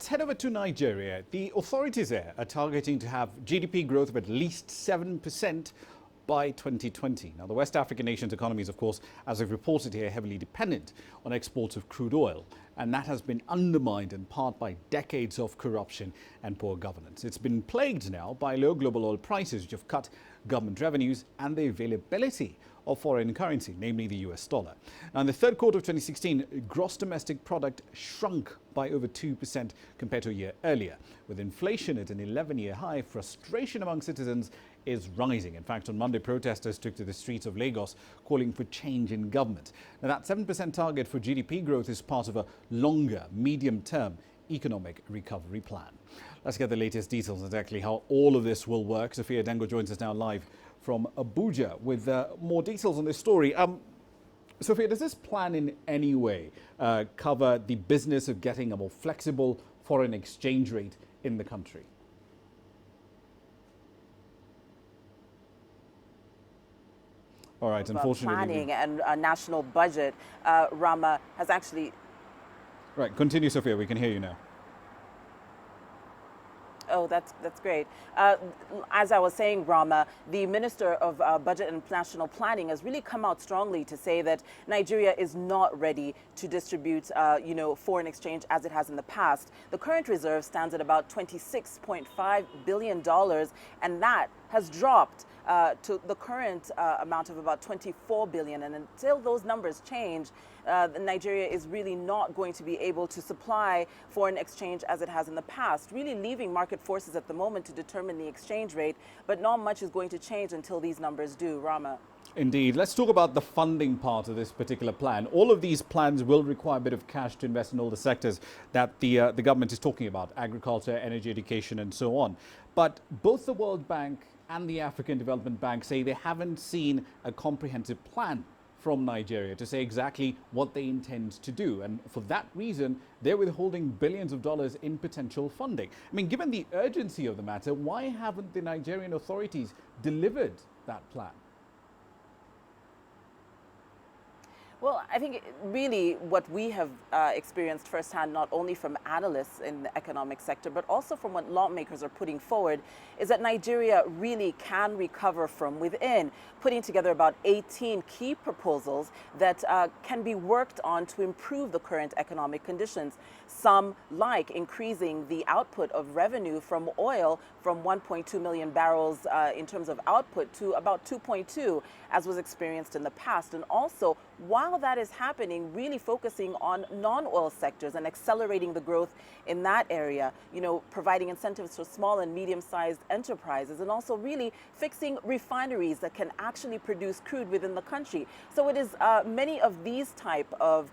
head over to Nigeria. The authorities there are targeting to have GDP growth of at least 7% by 2020. Now, the West African nation's economies, of course, as we've reported here, heavily dependent on exports of crude oil. And that has been undermined in part by decades of corruption and poor governance. It's been plagued now by low global oil prices, which have cut government revenues and the availability of foreign currency, namely the US dollar. Now, in the third quarter of 2016, gross domestic product shrunk by over 2% compared to a year earlier. With inflation at an 11-year high, frustration among citizens is rising. In fact, on Monday, protesters took to the streets of Lagos calling for change in government. Now, that 7% target for GDP growth is part of a longer, medium-term economic recovery plan. Let's get the latest details on exactly how all of this will work. Sophia Dengo joins us now live from Abuja with more details on this story. Sophia, does this plan in any way cover the business of getting a more flexible foreign exchange rate in the country? All right, unfortunately. Planning and a national budget, Rama, has actually... Right, continue, Sophia. We can hear you now. Oh, that's great. As I was saying, Rama, the Minister of Budget and National Planning has really come out strongly to say that Nigeria is not ready to distribute, foreign exchange as it has in the past. The current reserve stands at about $26.5 billion, and that has dropped to the current amount of about $24 billion. And until those numbers change, Nigeria is really not going to be able to supply foreign exchange as it has in the past, really leaving market forces at the moment to determine the exchange rate. But not much is going to change until these numbers do. Rama. Indeed. Let's talk about the funding part of this particular plan. All of these plans will require a bit of cash to invest in all the sectors that the government is talking about: agriculture, energy, education, and so on. But both the World Bank and the African Development Bank say they haven't seen a comprehensive plan from Nigeria to say exactly what they intend to do. And for that reason, they're withholding billions of dollars in potential funding. I mean, given the urgency of the matter, why haven't the Nigerian authorities delivered that plan? Well, I think really what we have experienced firsthand, not only from analysts in the economic sector, but also from what lawmakers are putting forward, is that Nigeria really can recover from within, putting together about 18 key proposals that can be worked on to improve the current economic conditions. Some like increasing the output of revenue from oil from 1.2 million barrels in terms of output to about 2.2, as was experienced in the past. And also, while that is happening, really focusing on non-oil sectors and accelerating the growth in that area, providing incentives for small and medium-sized enterprises, and also really fixing refineries that can actually produce crude within the country. So it is many of these type of,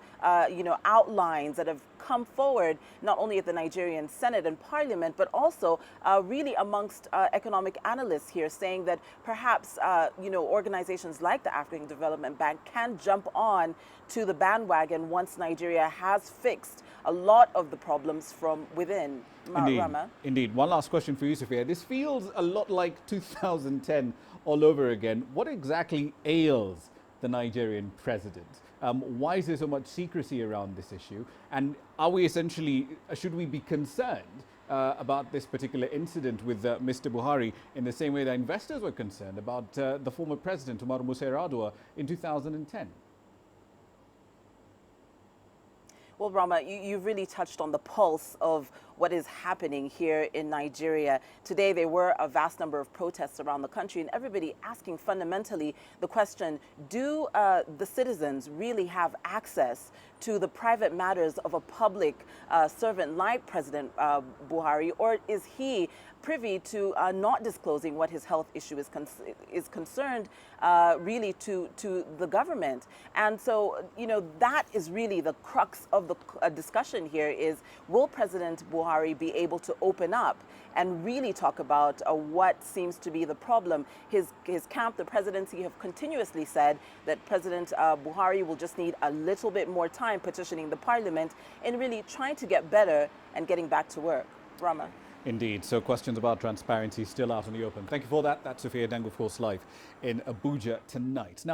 outlines that have come forward, not only at the Nigerian Senate and Parliament, but also really amongst economic analysts here, saying that perhaps, organizations like the African Development Bank can jump on to the bandwagon once Nigeria has fixed a lot of the problems from within. Rama. Indeed. One last question for you, Sophia. This feels a lot like 2010 all over again. What exactly ails the Nigerian president? Why is there so much secrecy around this issue? And are we essentially, should we be concerned about this particular incident with Mr. Buhari in the same way that investors were concerned about the former president, Umaru Musa Yar'Adua, in 2010? Well, Rama, you've really touched on the pulse of what is happening here in Nigeria. Today, there were a vast number of protests around the country, and everybody asking fundamentally the question, do the citizens really have access to the private matters of a public servant like President Buhari, or is he privy to not disclosing what his health issue is concerned really to the government? And so, that is really the crux of the discussion here is, will President Buhari be able to open up and really talk about what seems to be the problem? His camp, the presidency, have continuously said that President Buhari will just need a little bit more time petitioning the parliament and really trying to get better and getting back to work. Rama. Indeed. So questions about transparency still out in the open. Thank you for that. That's Sophia Dengo, of course, live in Abuja tonight. Now,